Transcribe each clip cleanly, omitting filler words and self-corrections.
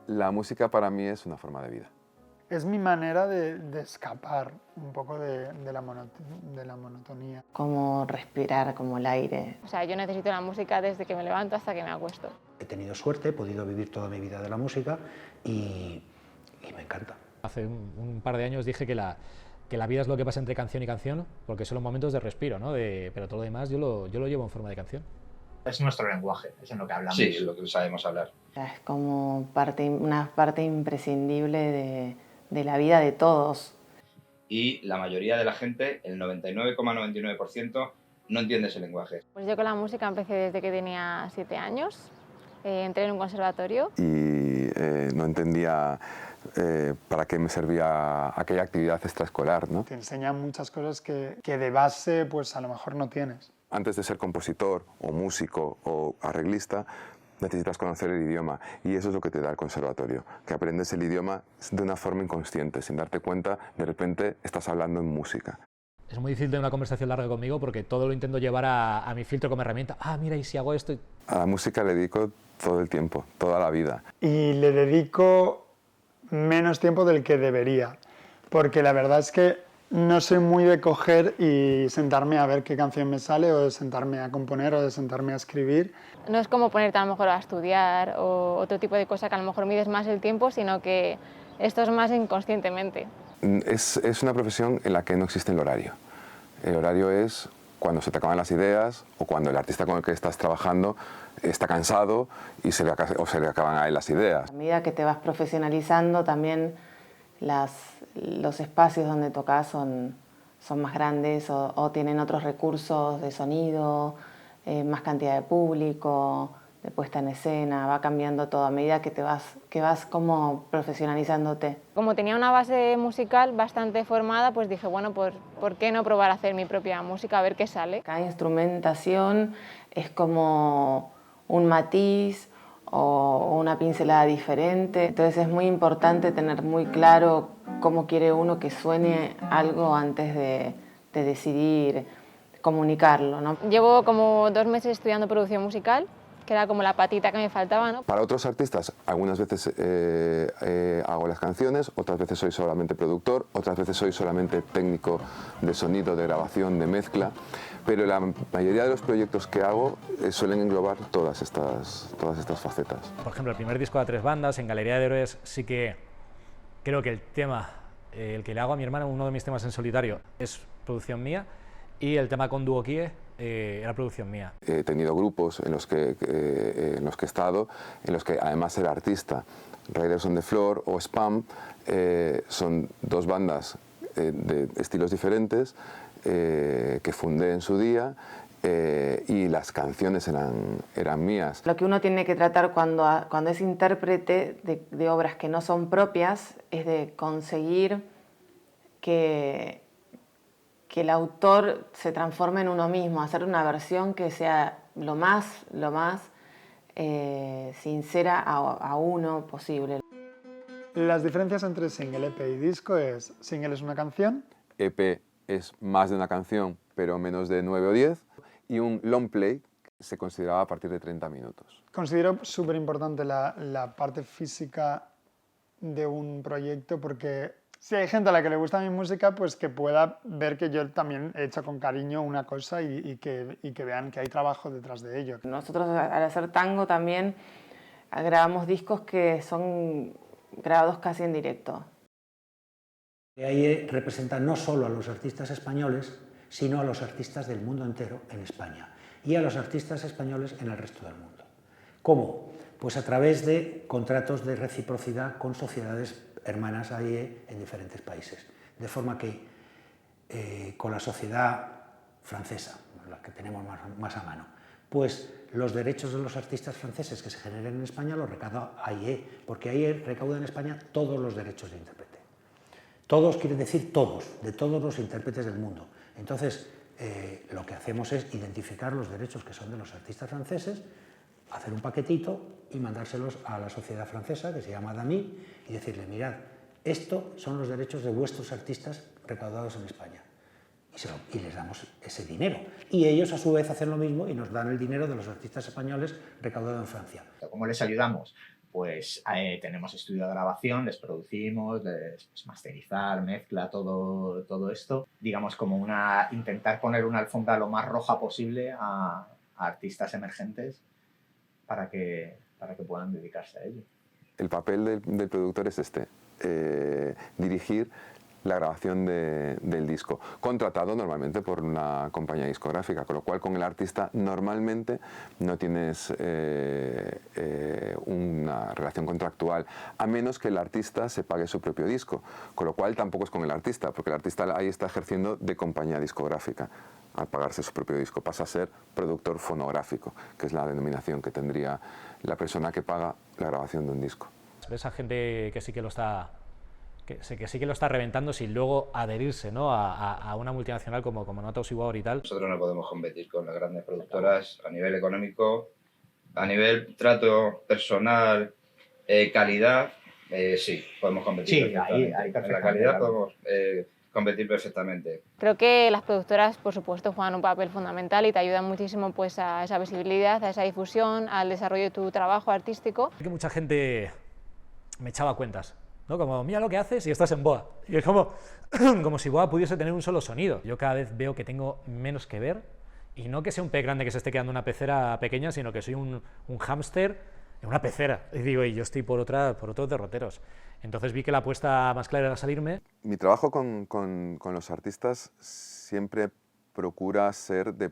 La música para mí es una forma de vida. Es mi manera de escapar un poco de la monotonía. Como respirar, como el aire. O sea, yo necesito la música desde que me levanto hasta que me acuesto. He tenido suerte, he podido vivir toda mi vida de la música y me encanta. Hace un par de años dije que la vida es lo que pasa entre canción y canción, porque son los momentos de respiro, ¿no? Pero todo lo demás yo lo llevo en forma de canción. Es nuestro lenguaje, es en lo que hablamos. Sí, es lo que sabemos hablar. Es como una parte imprescindible de la vida de todos. Y la mayoría de la gente, el 99,99%, no entiende ese lenguaje. Pues yo con la música empecé desde que tenía 7 años. Entré en un conservatorio. Y no entendía para qué me servía aquella actividad extraescolar, ¿no? Te enseñan muchas cosas que de base pues a lo mejor no tienes. Antes de ser compositor o músico o arreglista, necesitas conocer el idioma y eso es lo que te da el conservatorio, que aprendes el idioma de una forma inconsciente, sin darte cuenta, de repente estás hablando en música. Es muy difícil tener una conversación larga conmigo porque todo lo intento llevar a mi filtro como herramienta. Ah, mira, y si hago esto... A la música le dedico todo el tiempo, toda la vida. Y le dedico menos tiempo del que debería, porque la verdad es que no soy muy de coger y sentarme a ver qué canción me sale, o de sentarme a componer, o de sentarme a escribir. No es como ponerte a lo mejor a estudiar o otro tipo de cosa que a lo mejor mides más el tiempo, sino que esto es más inconscientemente. Es una profesión en la que no existe el horario. El horario es cuando se te acaban las ideas o cuando el artista con el que estás trabajando está cansado y se le acaban a él las ideas. A medida que te vas profesionalizando, también los espacios donde tocas son más grandes o tienen otros recursos de sonido, más cantidad de público, de puesta en escena, va cambiando todo a medida que vas como profesionalizándote. Como tenía una base musical bastante formada, pues dije, bueno, ¿por qué no probar a hacer mi propia música, a ver qué sale? Cada instrumentación es como un matiz o una pincelada diferente, entonces es muy importante tener muy claro cómo quiere uno que suene algo antes de decidir comunicarlo, ¿no? Llevo como 2 meses estudiando producción musical, que era como la patita que me faltaba, ¿no? Para otros artistas, algunas veces hago las canciones, otras veces soy solamente productor, otras veces soy solamente técnico de sonido, de grabación, de mezcla, pero la mayoría de los proyectos que hago suelen englobar todas estas facetas. Por ejemplo, el primer disco de A3 Bandas, en Galería de Héroes, sí que creo que el tema, el que le hago a mi hermana, uno de mis temas en solitario, es producción mía, y el tema con Duo Kie era producción mía. He tenido grupos en los que he estado, en los que además era artista. Riders on the Floor o Spam son 2 bandas de estilos diferentes que fundé en su día y las canciones eran mías. Lo que uno tiene que tratar cuando es intérprete de obras que no son propias es de conseguir que el autor se transforme en uno mismo, hacer una versión que sea lo más sincera a uno posible. Las diferencias entre single, EP y disco es: single es una canción, EP es más de una canción, pero menos de 9 o 10, y un long play se consideraba a partir de 30 minutos. Considero súper importante la parte física de un proyecto, porque si hay gente a la que le gusta mi música, pues que pueda ver que yo también he hecho con cariño una cosa y que vean que hay trabajo detrás de ello. Nosotros al hacer tango también grabamos discos que son grabados casi en directo. Ahí representa no solo a los artistas españoles, sino a los artistas del mundo entero en España y a los artistas españoles en el resto del mundo. ¿Cómo? Pues a través de contratos de reciprocidad con sociedades hermanas AIE en diferentes países. De forma que con la sociedad francesa, la que tenemos más a mano, pues los derechos de los artistas franceses que se generen en España los recauda AIE, porque AIE recauda en España todos los derechos de intérprete. Todos quiere decir todos, de todos los intérpretes del mundo. Entonces, lo que hacemos es identificar los derechos que son de los artistas franceses, hacer un paquetito y mandárselos a la sociedad francesa, que se llama DAMI, y decirle, mirad, estos son los derechos de vuestros artistas recaudados en España. Y les damos ese dinero. Y ellos, a su vez, hacen lo mismo y nos dan el dinero de los artistas españoles recaudados en Francia. ¿Cómo les ayudamos? pues tenemos estudio de grabación, les producimos, les masterizar, mezcla, todo esto. Digamos como intentar poner una alfombra lo más roja posible a artistas emergentes para que puedan dedicarse a ello. El papel del productor es dirigir la grabación del disco, contratado normalmente por una compañía discográfica, con lo cual con el artista normalmente no tienes una relación contractual, a menos que el artista se pague su propio disco, con lo cual tampoco es con el artista, porque el artista ahí está ejerciendo de compañía discográfica. Al pagarse su propio disco pasa a ser productor fonográfico, que es la denominación que tendría la persona que paga la grabación de un disco. Ves a gente que sí que lo está reventando sin luego adherirse, ¿no?, a una multinacional como Notorious War y tal. Nosotros no podemos competir con las grandes productoras a nivel económico, a nivel trato personal, calidad, sí, podemos competir. Sí, ahí en la calidad podemos competir perfectamente. Creo que las productoras, por supuesto, juegan un papel fundamental y te ayudan muchísimo pues, a esa visibilidad, a esa difusión, al desarrollo de tu trabajo artístico. Que mucha gente me echaba cuentas, ¿no? Como, mira lo que haces y estás en Boa. Y es como si Boa pudiese tener un solo sonido. Yo cada vez veo que tengo menos que ver, y no que sea un pez grande que se esté quedando una pecera pequeña, sino que soy un hámster en una pecera. Y digo, y yo estoy por otros derroteros. Entonces vi que la apuesta más clara era salirme. Mi trabajo con los artistas siempre procura ser de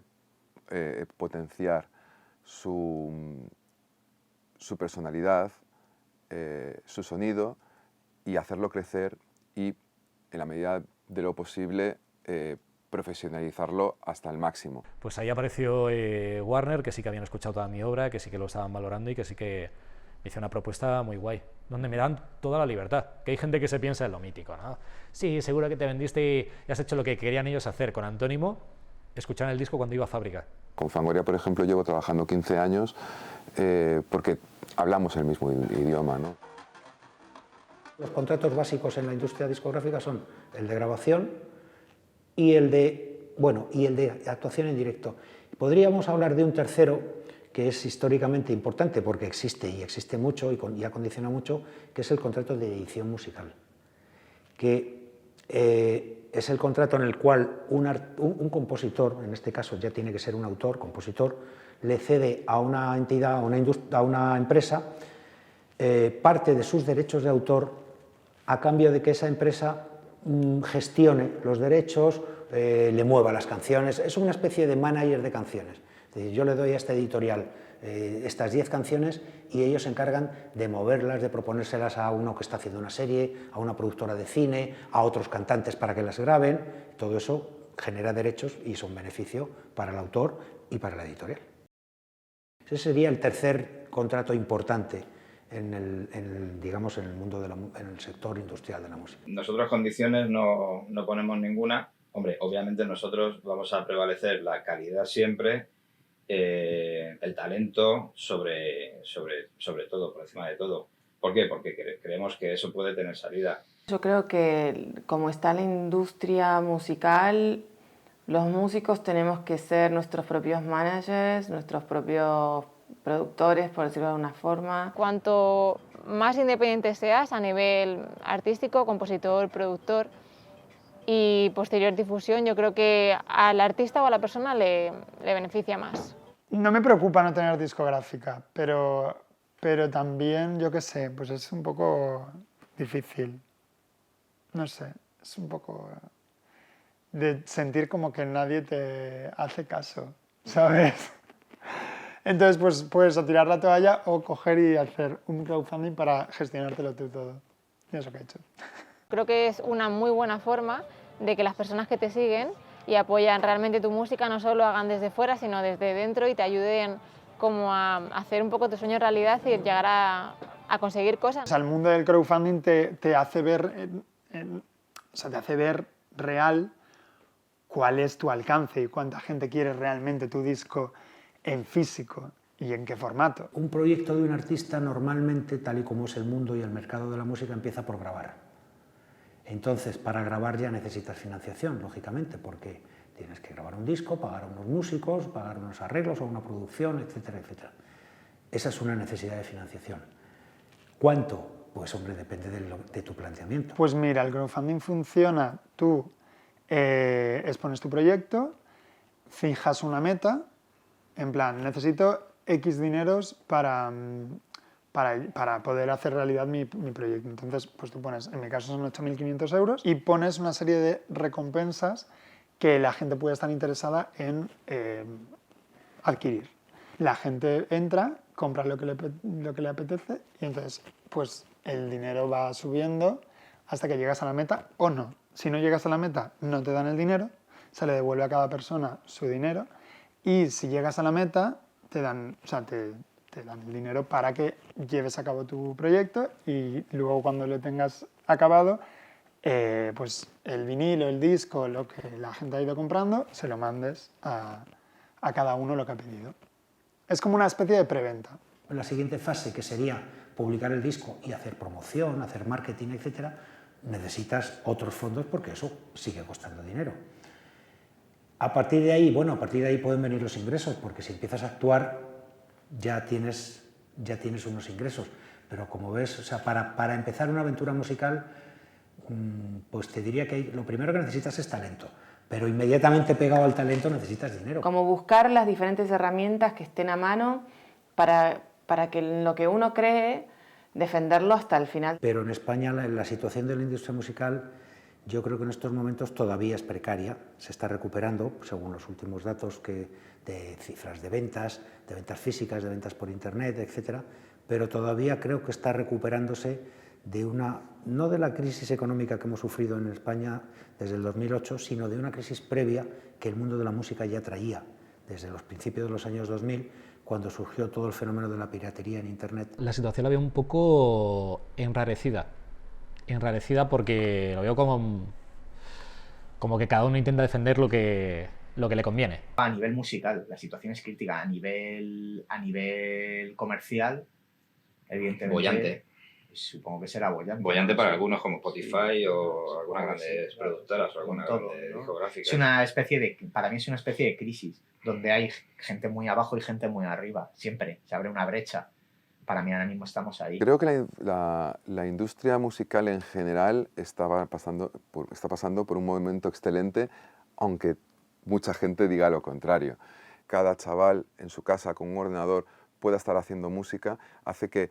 potenciar su personalidad, su sonido, y hacerlo crecer y, en la medida de lo posible, profesionalizarlo hasta el máximo. Pues ahí apareció Warner, que sí que habían escuchado toda mi obra, que sí que lo estaban valorando y que sí que me hizo una propuesta muy guay, donde me dan toda la libertad. Que hay gente que se piensa en lo mítico, ¿no? Sí, seguro que te vendiste y has hecho lo que querían ellos hacer. Con Antónimo, escuchaban el disco cuando iba a fábrica. Con Fangoria, por ejemplo, llevo trabajando 15 años porque hablamos el mismo idioma, ¿no? Los contratos básicos en la industria discográfica son el de grabación y el de actuación en directo. Podríamos hablar de un tercero que es históricamente importante porque existe y existe mucho y ha condicionado mucho, que es el contrato de edición musical, que es el contrato en el cual un compositor, en este caso ya tiene que ser un autor, compositor, le cede a una entidad, a una empresa, parte de sus derechos de autor a cambio de que esa empresa gestione los derechos, le mueva las canciones. Es una especie de manager de canciones. Es decir, yo le doy a esta editorial estas 10 canciones y ellos se encargan de moverlas, de proponérselas a uno que está haciendo una serie, a una productora de cine, a otros cantantes para que las graben. Todo eso genera derechos y es un beneficio para el autor y para la editorial. Ese sería el tercer contrato importante en el mundo en el sector industrial de la música. Nosotros condiciones no ponemos ninguna. Hombre, obviamente nosotros vamos a prevalecer la calidad siempre, el talento sobre todo, por encima de todo. ¿Por qué? Porque creemos que eso puede tener salida. Yo creo que como está la industria musical, los músicos tenemos que ser nuestros propios managers, nuestros propios productores, por decirlo de alguna forma. Cuanto más independiente seas a nivel artístico, compositor, productor y posterior difusión, yo creo que al artista o a la persona le beneficia más. No me preocupa no tener discográfica, pero también, yo qué sé, pues es un poco difícil. No sé, es un poco de sentir como que nadie te hace caso, ¿sabes? Entonces, pues puedes o tirar la toalla o coger y hacer un crowdfunding para gestionártelo tú todo. Y eso que he hecho. Creo que es una muy buena forma de que las personas que te siguen y apoyan realmente tu música no solo lo hagan desde fuera, sino desde dentro y te ayuden como a hacer un poco tu sueño realidad y llegar a conseguir cosas. O sea, el mundo del crowdfunding te hace ver, te hace ver real cuál es tu alcance y cuánta gente quiere realmente tu disco en físico y en qué formato. Un proyecto de un artista normalmente, tal y como es el mundo y el mercado de la música, empieza por grabar. Entonces, para grabar ya necesitas financiación, lógicamente, porque tienes que grabar un disco, pagar a unos músicos, pagar unos arreglos o una producción, etcétera, etcétera. Esa es una necesidad de financiación. ¿Cuánto? Pues hombre, depende de tu planteamiento. Pues mira, el crowdfunding funciona, tú expones tu proyecto, fijas una meta, en plan, necesito X dineros para poder hacer realidad mi proyecto. Entonces, pues tú pones, en mi caso son 8.500 euros, y pones una serie de recompensas que la gente puede estar interesada en adquirir. La gente entra, compra lo que le apetece y entonces pues el dinero va subiendo hasta que llegas a la meta o no. Si no llegas a la meta, no te dan el dinero, se le devuelve a cada persona su dinero y si llegas a la meta, te dan el dinero para que lleves a cabo tu proyecto y luego cuando lo tengas acabado, pues el vinilo, el disco, lo que la gente ha ido comprando, se lo mandes a cada uno lo que ha pedido. Es como una especie de preventa. La siguiente fase, que sería publicar el disco y hacer promoción, hacer marketing, etc., necesitas otros fondos porque eso sigue costando dinero. A partir de ahí, bueno, a partir de ahí pueden venir los ingresos, porque si empiezas a actuar ya tienes unos ingresos. Pero como ves, o sea, para empezar una aventura musical, pues te diría que lo primero que necesitas es talento. Pero inmediatamente pegado al talento necesitas dinero. Como buscar las diferentes herramientas que estén a mano para que lo que uno cree, defenderlo hasta el final. Pero en España la situación de la industria musical yo creo que en estos momentos todavía es precaria, se está recuperando, según los últimos datos de cifras de ventas físicas, de ventas por internet, etc. Pero todavía creo que está recuperándose no de la crisis económica que hemos sufrido en España desde el 2008, sino de una crisis previa que el mundo de la música ya traía desde los principios de los años 2000, cuando surgió todo el fenómeno de la piratería en Internet. La situación la veo un poco enrarecida porque lo veo como que cada uno intenta defender lo que le conviene. A nivel musical, la situación es crítica. A nivel comercial, evidentemente... Bollante. Supongo que será bollante. Bollante para algunos como Spotify o algunas grandes productoras o algunas grandes discográficas. Para mí es una especie de crisis, donde hay gente muy abajo y gente muy arriba. Siempre se abre una brecha. Para mí ahora mismo estamos ahí. Creo que la industria musical en general está pasando por un momento excelente, aunque mucha gente diga lo contrario. Cada chaval en su casa con un ordenador pueda estar haciendo música, hace que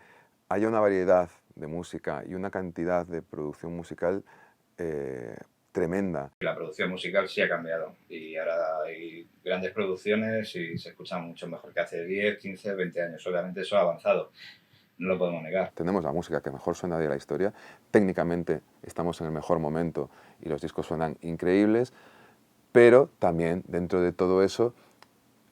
haya una variedad de música y una cantidad de producción musical tremenda. La producción musical sí ha cambiado y ahora hay grandes producciones y se escuchan mucho mejor que hace 10, 15, 20 años. Obviamente eso ha avanzado, no lo podemos negar. Tenemos la música que mejor suena de la historia, técnicamente estamos en el mejor momento y los discos suenan increíbles, pero también dentro de todo eso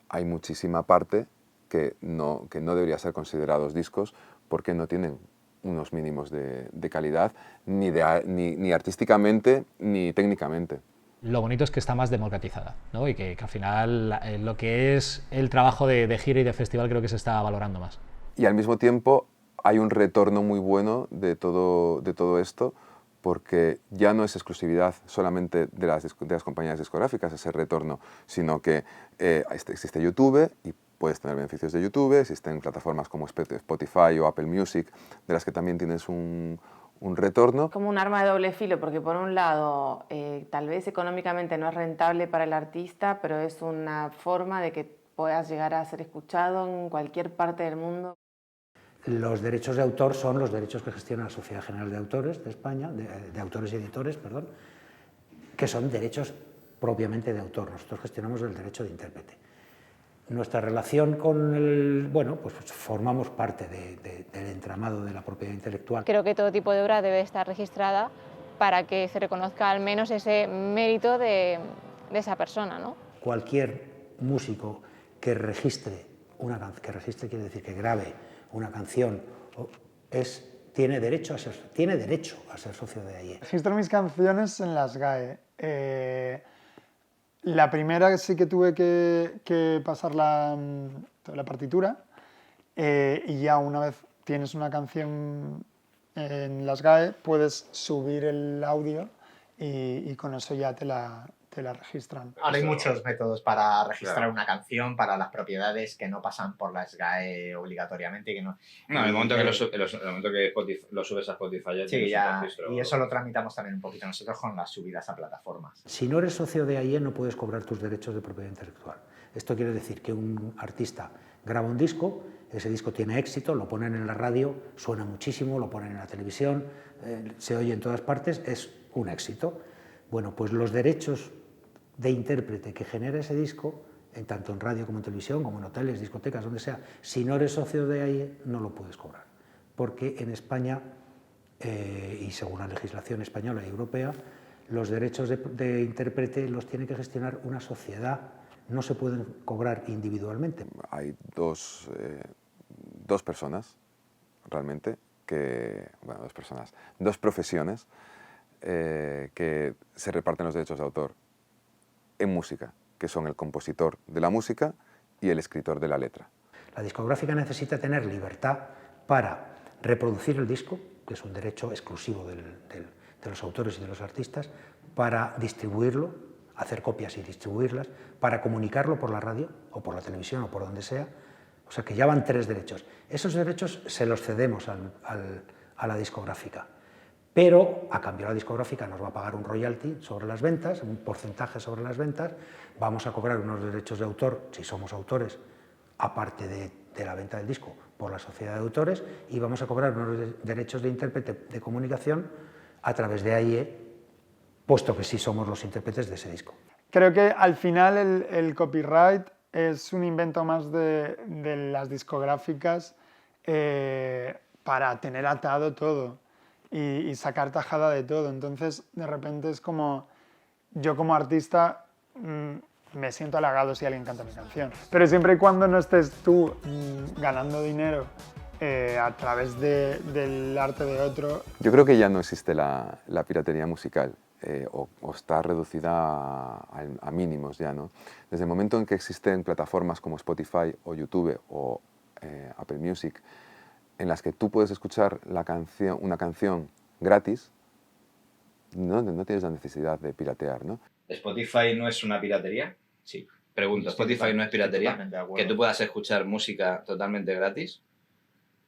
hay muchísima parte que no debería ser considerados discos porque no tienen unos mínimos de calidad ni artísticamente ni técnicamente. Lo bonito es que está más democratizada, ¿no? Y que al final lo que es el trabajo de gira y de festival creo que se está valorando más. Y al mismo tiempo hay un retorno muy bueno de todo esto, porque ya no es exclusividad solamente de las compañías discográficas ese retorno, sino que existe YouTube y puedes tener beneficios de YouTube, existen plataformas como Spotify o Apple Music, de las que también tienes un retorno. Como un arma de doble filo, porque por un lado tal vez económicamente no es rentable para el artista, pero es una forma de que puedas llegar a ser escuchado en cualquier parte del mundo. Los derechos de autor son los derechos que gestiona la Sociedad General de Autores de España, de autores y editores, perdón, que son derechos propiamente de autor. Nosotros gestionamos el derecho de intérprete. Nuestra relación con pues formamos parte del entramado de la propiedad intelectual. Creo que todo tipo de obra debe estar registrada para que se reconozca al menos ese mérito de esa persona, ¿no? Cualquier músico que registre quiere decir que grabe una canción, tiene derecho a ser socio de AIE. Registro mis canciones en las GAE. La primera sí que tuve que pasar la partitura y ya una vez tienes una canción en las GAE puedes subir el audio y con eso ya te la te la registran. Ahora hay muchos métodos para registrar una canción, para las propiedades que no pasan por la SGAE obligatoriamente y que no... No, en el momento que lo subes a Spotify ya Sí, tienes ya, un registro. y eso lo tramitamos también un poquito nosotros con las subidas a plataformas. Si no eres socio de AIE no puedes cobrar tus derechos de propiedad intelectual. Esto quiere decir que un artista graba un disco, ese disco tiene éxito, lo ponen en la radio, suena muchísimo, lo ponen en la televisión, se oye en todas partes, es un éxito. Bueno, pues los derechos de intérprete que genera ese disco, tanto en radio como en televisión, como en hoteles, discotecas, donde sea, si no eres socio de AIE no lo puedes cobrar. Porque en España, y según la legislación española y europea, los derechos de intérprete los tiene que gestionar una sociedad, no se pueden cobrar individualmente. Hay dos personas, realmente, dos profesiones que se reparten los derechos de autor en música, que son el compositor de la música y el escritor de la letra. La discográfica necesita tener libertad para reproducir el disco, que es un derecho exclusivo de los autores y de los artistas, para distribuirlo, hacer copias y distribuirlas, para comunicarlo por la radio o por la televisión o por donde sea. O sea que ya van 3 derechos. Esos derechos se los cedemos a la discográfica, pero a cambio la discográfica nos va a pagar un royalty sobre las ventas, un porcentaje sobre las ventas, vamos a cobrar unos derechos de autor, si somos autores, aparte de la venta del disco, por la sociedad de autores, y vamos a cobrar unos derechos de intérprete de comunicación a través de AIE, puesto que sí somos los intérpretes de ese disco. Creo que al final el copyright es un invento más de las discográficas para tener atado todo y sacar tajada de todo. Entonces, de repente es como, yo como artista me siento halagado si alguien canta mi canción. Pero siempre y cuando no estés tú ganando dinero a través del arte de otro. Yo creo que ya no existe la piratería musical. O está reducida a mínimos ya, ¿no? Desde el momento en que existen plataformas como Spotify o YouTube o Apple Music, en las que tú puedes escuchar una canción gratis, no tienes la necesidad de piratear, ¿no? ¿Spotify no es una piratería? Sí. Pregunto, ¿Spotify no es piratería? Que tú puedas escuchar música totalmente gratis,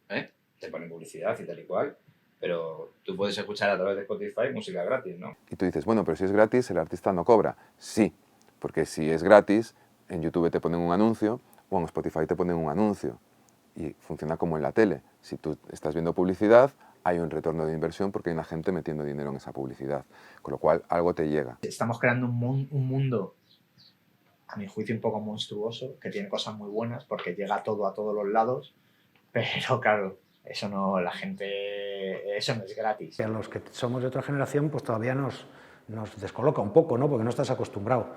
te ponen publicidad y tal y cual, pero tú puedes escuchar a través de Spotify música gratis, ¿no? Y tú dices, bueno, pero si es gratis, el artista no cobra. Sí, porque si es gratis, en YouTube te ponen un anuncio o en Spotify te ponen un anuncio. Y funciona como en la tele. Si tú estás viendo publicidad, hay un retorno de inversión porque hay una gente metiendo dinero en esa publicidad. Con lo cual, algo te llega. Estamos creando un mundo, a mi juicio, un poco monstruoso, que tiene cosas muy buenas porque llega todo a todos los lados, pero claro, eso no es gratis. A los que somos de otra generación, pues todavía nos descoloca un poco, ¿no? Porque no estás acostumbrado.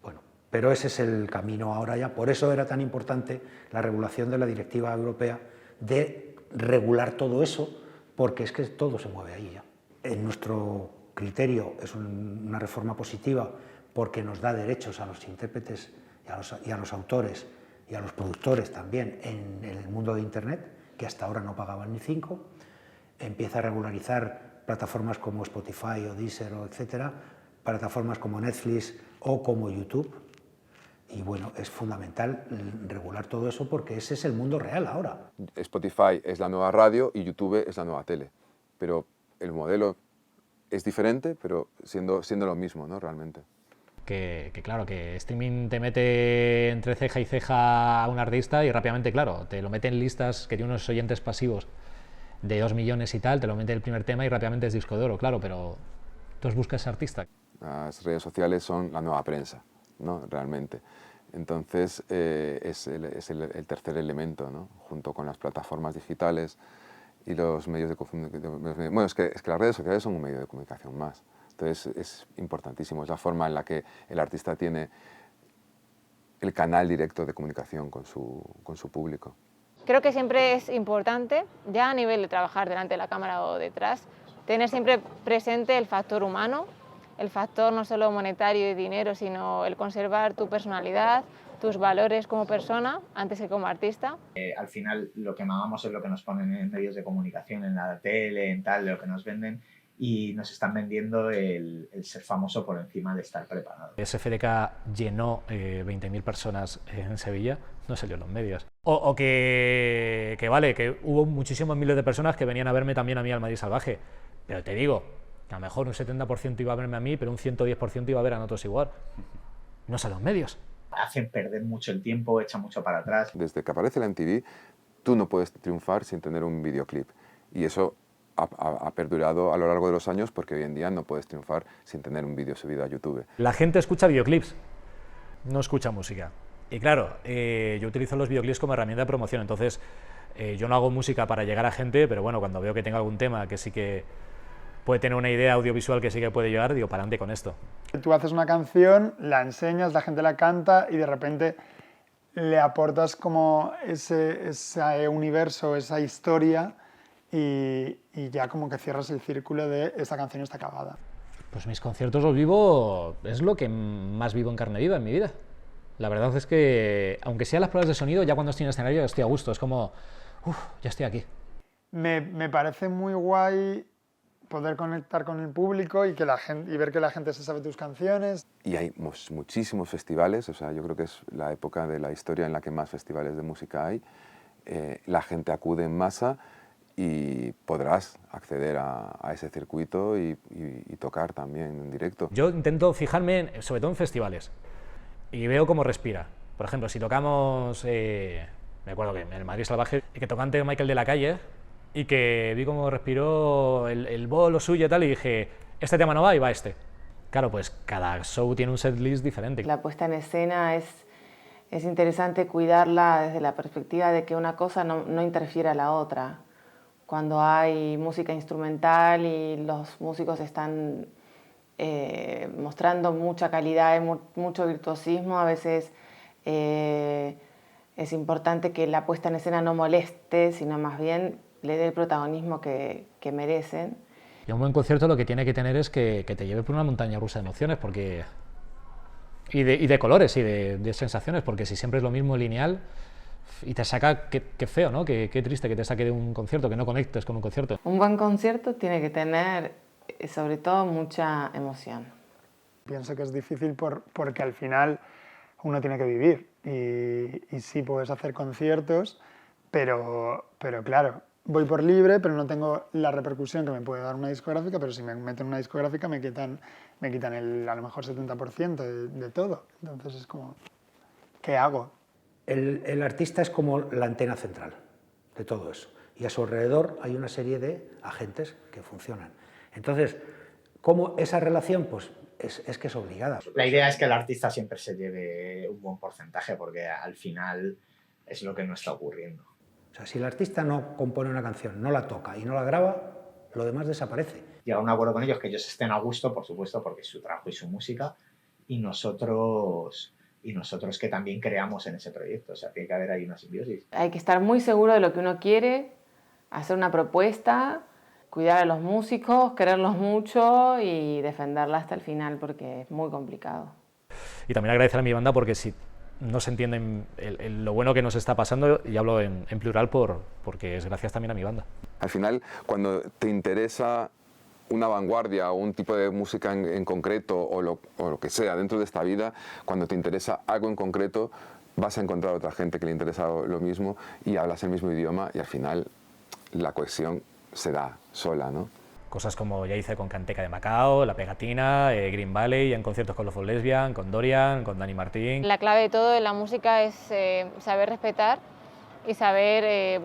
Bueno, pero ese es el camino ahora ya. Por eso era tan importante la regulación de la directiva europea de regular todo eso, porque es que todo se mueve ahí ya. En nuestro criterio es una reforma positiva porque nos da derechos a los intérpretes y a los autores y a los productores también en el mundo de Internet, que hasta ahora no pagaban ni 5, empieza a regularizar plataformas como Spotify o Deezer o etcétera, plataformas como Netflix o como YouTube, y bueno, es fundamental regular todo eso porque ese es el mundo real ahora. Spotify es la nueva radio y YouTube es la nueva tele, pero el modelo es diferente, pero siendo lo mismo, ¿no? Realmente. Que claro, que streaming te mete entre ceja y ceja a un artista y rápidamente, claro, te lo mete en listas que tiene unos oyentes pasivos de 2 millones y tal, te lo mete el primer tema y rápidamente es disco de oro, claro, pero tú buscas ese artista. Las redes sociales son la nueva prensa, ¿no? Realmente. Entonces es el tercer elemento, ¿no? Junto con las plataformas digitales y los medios de comunicación. Bueno, es que las redes sociales son un medio de comunicación más. Entonces es importantísimo, es la forma en la que el artista tiene el canal directo de comunicación con su público. Creo que siempre es importante, ya a nivel de trabajar delante de la cámara o detrás, tener siempre presente el factor humano, el factor no solo monetario y dinero, sino el conservar tu personalidad, tus valores como persona antes que como artista. Al final lo que mamamos es lo que nos ponen en medios de comunicación, en la tele, en tal, lo que nos venden. y nos están vendiendo el ser famoso por encima de estar preparado. SFDK llenó 20.000 personas en Sevilla, no salió en los medios. O que vale, que hubo muchísimos miles de personas que venían a verme también a mí al Madrid Salvaje, pero te digo, que a lo mejor un 70% iba a verme a mí, pero un 110% iba a ver a nosotros igual. No salen los medios. Hacen perder mucho el tiempo, echan mucho para atrás. Desde que aparece la MTV, tú no puedes triunfar sin tener un videoclip. Y eso ha perdurado a lo largo de los años porque hoy en día no puedes triunfar sin tener un vídeo subido a YouTube. La gente escucha videoclips, no escucha música. Y claro, yo utilizo los videoclips como herramienta de promoción, entonces yo no hago música para llegar a gente, pero bueno, cuando veo que tengo algún tema que sí que puede tener una idea audiovisual que sí que puede llegar, digo, para adelante con esto. Tú haces una canción, la enseñas, la gente la canta y de repente le aportas como ese universo, esa historia y ya como que cierras el círculo de esta canción está acabada. Pues mis conciertos los vivo, es lo que más vivo en carne viva en mi vida. La verdad es que, aunque sean las pruebas de sonido, ya cuando estoy en escenario estoy a gusto, es como, ya estoy aquí. Me parece muy guay poder conectar con el público y ver que la gente se sabe tus canciones. Y hay muchísimos festivales, o sea, yo creo que es la época de la historia en la que más festivales de música hay. La gente acude en masa y podrás acceder a ese circuito y tocar también en directo. Yo intento fijarme, sobre todo en festivales, y veo cómo respira. Por ejemplo, si tocamos, me acuerdo que en el Madrid Salvaje, y que tocante Michael de la Calle, y que vi cómo respiró el bolo suyo y tal, y dije, este tema no va y va este. Claro, pues cada show tiene un setlist diferente. La puesta en escena es interesante cuidarla desde la perspectiva de que una cosa no interfiera a la otra. Cuando hay música instrumental y los músicos están mostrando mucha calidad y mucho virtuosismo, a veces es importante que la puesta en escena no moleste, sino más bien le dé el protagonismo que merecen. Y un buen concierto lo que tiene que tener es que te lleve por una montaña rusa de emociones y de colores y de sensaciones, porque si siempre es lo mismo lineal y te saca, qué feo, ¿no? Qué triste que te saque de un concierto, que no conectes con un concierto. Un buen concierto tiene que tener, sobre todo, mucha emoción. Pienso que es difícil porque al final uno tiene que vivir y sí puedes hacer conciertos, pero claro, voy por libre, pero no tengo la repercusión que me puede dar una discográfica, pero si me meto en una discográfica me quitan a lo mejor 70% de todo. Entonces es como, ¿qué hago? El artista es como la antena central de todo eso, y a su alrededor hay una serie de agentes que funcionan. Entonces, ¿cómo esa relación? Pues es que es obligada. La idea es que el artista siempre se lleve un buen porcentaje, porque al final es lo que no está ocurriendo. O sea, si el artista no compone una canción, no la toca y no la graba, lo demás desaparece. Llegar a un acuerdo con ellos, que ellos estén a gusto, por supuesto, porque es su trabajo y su música, y nosotros que también creamos en ese proyecto. O sea, tiene que haber ahí una simbiosis. Hay que estar muy seguro de lo que uno quiere, hacer una propuesta, cuidar a los músicos, quererlos mucho y defenderla hasta el final, porque es muy complicado. Y también agradecer a mi banda porque si no se entiende lo bueno que nos está pasando, y hablo en plural porque es gracias también a mi banda. Al final, cuando te interesa una vanguardia o un tipo de música en concreto o lo que sea dentro de esta vida, cuando te interesa algo en concreto, vas a encontrar otra gente que le interesa lo mismo y hablas el mismo idioma y al final la cohesión se da sola, ¿no? Cosas como ya hice con Canteca de Macao, La Pegatina, Green Valley, en conciertos con Los For Lesbian, con Dorian, con Dani Martín. La clave de todo en la música es saber respetar y saber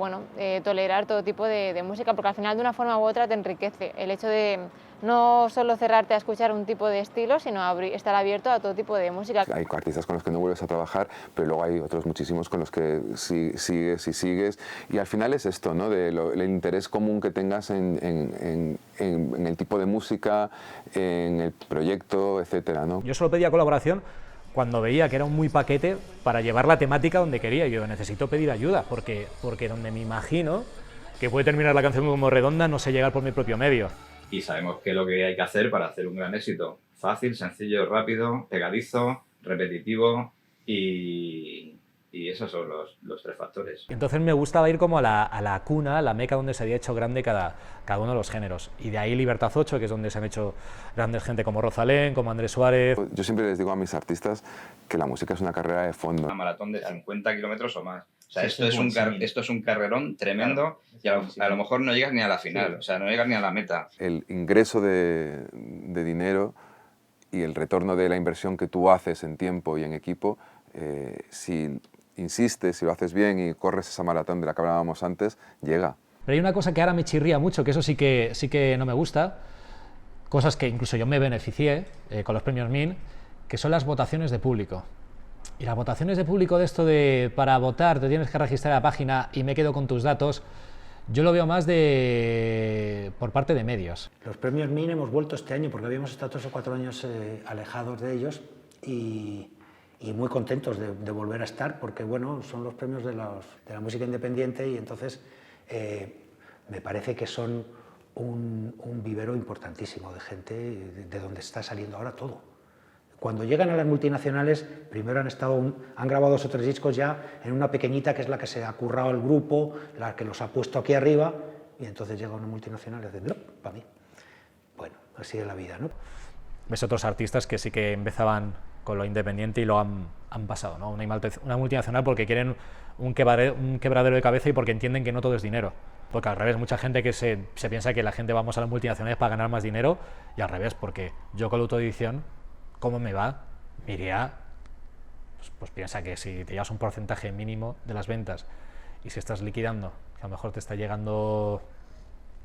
tolerar todo tipo de música, porque al final de una forma u otra te enriquece. El hecho de no solo cerrarte a escuchar un tipo de estilo, sino estar abierto a todo tipo de música. Hay artistas con los que no vuelves a trabajar, pero luego hay otros muchísimos con los que sigues y al final es esto, ¿no? El interés común que tengas en el tipo de música, en el proyecto, etcétera, ¿no? Yo solo pedía colaboración cuando veía que era un muy paquete para llevar la temática donde quería. Yo necesito pedir ayuda, porque donde me imagino que puede terminar la canción como redonda, no sé llegar por mi propio medio. Y sabemos qué es lo que hay que hacer para hacer un gran éxito. Fácil, sencillo, rápido, pegadizo, repetitivo y Y esos son los 3 factores. Entonces me gustaba ir como a la cuna, a la meca donde se había hecho grande cada uno de los géneros. Y de ahí Libertad 8, que es donde se han hecho grandes gente como Rosalén, como Andrés Suárez. Yo siempre les digo a mis artistas que la música es una carrera de fondo. Una maratón de 50 kilómetros o más. O sea, Sí, esto es un carrerón tremendo, claro, y a lo mejor no llegas ni a la final, o sea, no llegas ni a la meta. El ingreso de dinero y el retorno de la inversión que tú haces en tiempo y en equipo, si insistes, si lo haces bien y corres esa maratón de la que hablábamos antes, llega. Pero hay una cosa que ahora me chirría mucho, que eso sí que no me gusta, cosas que incluso yo me beneficié con los premios MIN, que son las votaciones de público. Y las votaciones de público de esto de para votar te tienes que registrar a la página y me quedo con tus datos, yo lo veo más por parte de medios. Los premios MIN hemos vuelto este año porque habíamos estado 3 o 4 años alejados de ellos y muy contentos de volver a estar porque bueno, son los premios de la música independiente y entonces me parece que son un vivero importantísimo de gente de donde está saliendo ahora todo. Cuando llegan a las multinacionales, primero han grabado 2 o 3 discos ya en una pequeñita que es la que se ha currado el grupo, la que los ha puesto aquí arriba, y entonces llega una multinacional y dice, no, para mí. Bueno, así es la vida, ¿no? Ves otros artistas que sí que empezaban con lo independiente y lo han pasado, ¿no? Una multinacional porque quieren un quebradero de cabeza y porque entienden que no todo es dinero. Porque al revés, mucha gente que se piensa que la gente vamos a las multinacionales para ganar más dinero, y al revés, porque yo con la autoedición, ¿cómo me va? Me iría, pues piensa que si te llevas un porcentaje mínimo de las ventas y si estás liquidando, que a lo mejor te está llegando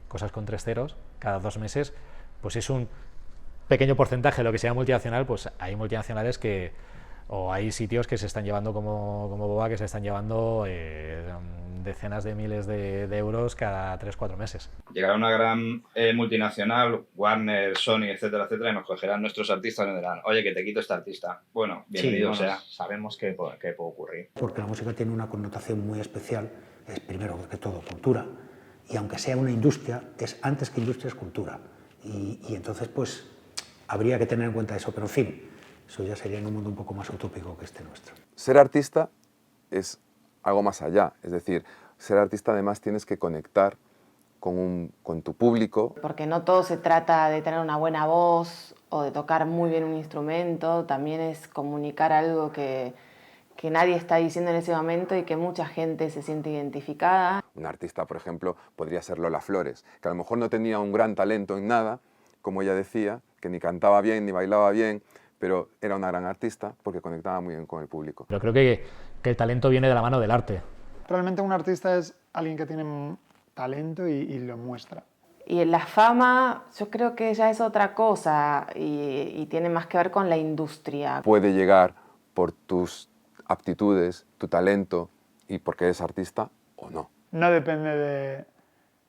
cosas con 3 ceros cada 2 meses, pues es un pequeño porcentaje de lo que sea multinacional, pues hay multinacionales o hay sitios que se están llevando como Boba, que se están llevando decenas de miles de euros cada 3-4 meses. Llegará una gran multinacional, Warner, Sony, etcétera, etcétera, y nos cogerán nuestros artistas y nos dirán, oye, que te quito este artista. Bueno, bienvenido sea. Sabemos que puede ocurrir. Porque la música tiene una connotación muy especial, es primero que todo cultura, y aunque sea una industria, es antes que industria es cultura. Y entonces, pues, habría que tener en cuenta eso, pero en fin, eso ya sería en un mundo un poco más utópico que este nuestro. Ser artista es algo más allá, es decir, ser artista además tienes que conectar con tu público. Porque no todo se trata de tener una buena voz o de tocar muy bien un instrumento, también es comunicar algo que nadie está diciendo en ese momento y que mucha gente se siente identificada. Un artista, por ejemplo, podría ser Lola Flores, que a lo mejor no tenía un gran talento en nada, como ella decía, que ni cantaba bien ni bailaba bien, pero era una gran artista porque conectaba muy bien con el público. Pero creo que el talento viene de la mano del arte. Realmente un artista es alguien que tiene talento y lo muestra. Y la fama yo creo que ya es otra cosa y tiene más que ver con la industria. Puede llegar por tus aptitudes, tu talento y porque eres artista o no. No depende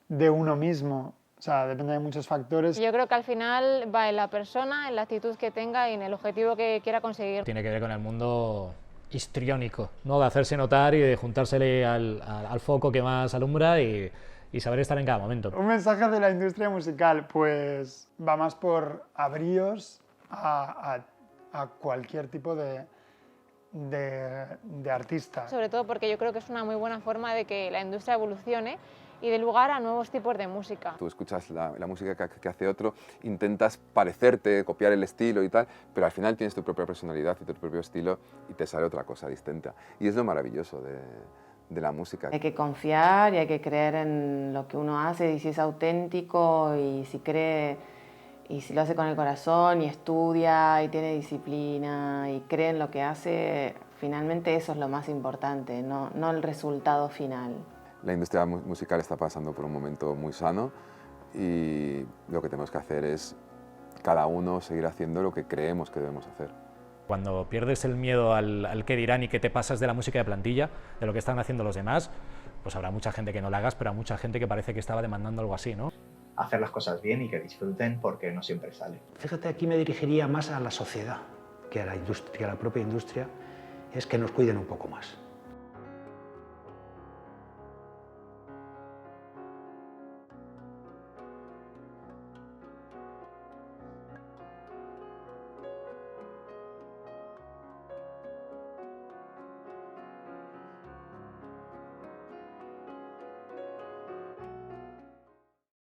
de uno mismo, o sea, depende de muchos factores. Yo creo que al final va en la persona, en la actitud que tenga y en el objetivo que quiera conseguir. Tiene que ver con el mundo histriónico, ¿no? De hacerse notar y de juntársele al foco que más alumbra y saber estar en cada momento. Un mensaje de la industria musical, pues va más por abríos a cualquier tipo de artista. Sobre todo porque yo creo que es una muy buena forma de que la industria evolucione y dé lugar a nuevos tipos de música. Tú escuchas la música que hace otro, intentas parecerte, copiar el estilo y tal, pero al final tienes tu propia personalidad y tu propio estilo y te sale otra cosa distinta. Y es lo maravilloso de la música. Hay que confiar y hay que creer en lo que uno hace y si es auténtico y si cree y si lo hace con el corazón y estudia y tiene disciplina y cree en lo que hace, finalmente eso es lo más importante, no el resultado final. La industria musical está pasando por un momento muy sano y lo que tenemos que hacer es cada uno seguir haciendo lo que creemos que debemos hacer. Cuando pierdes el miedo al qué dirán y que te pasas de la música de plantilla, de lo que están haciendo los demás, pues habrá mucha gente que no la hagas, pero habrá mucha gente que parece que estaba demandando algo así, ¿no? Hacer las cosas bien y que disfruten porque no siempre sale. Fíjate, aquí me dirigiría más a la sociedad que a la industria, a la propia industria, es que nos cuiden un poco más.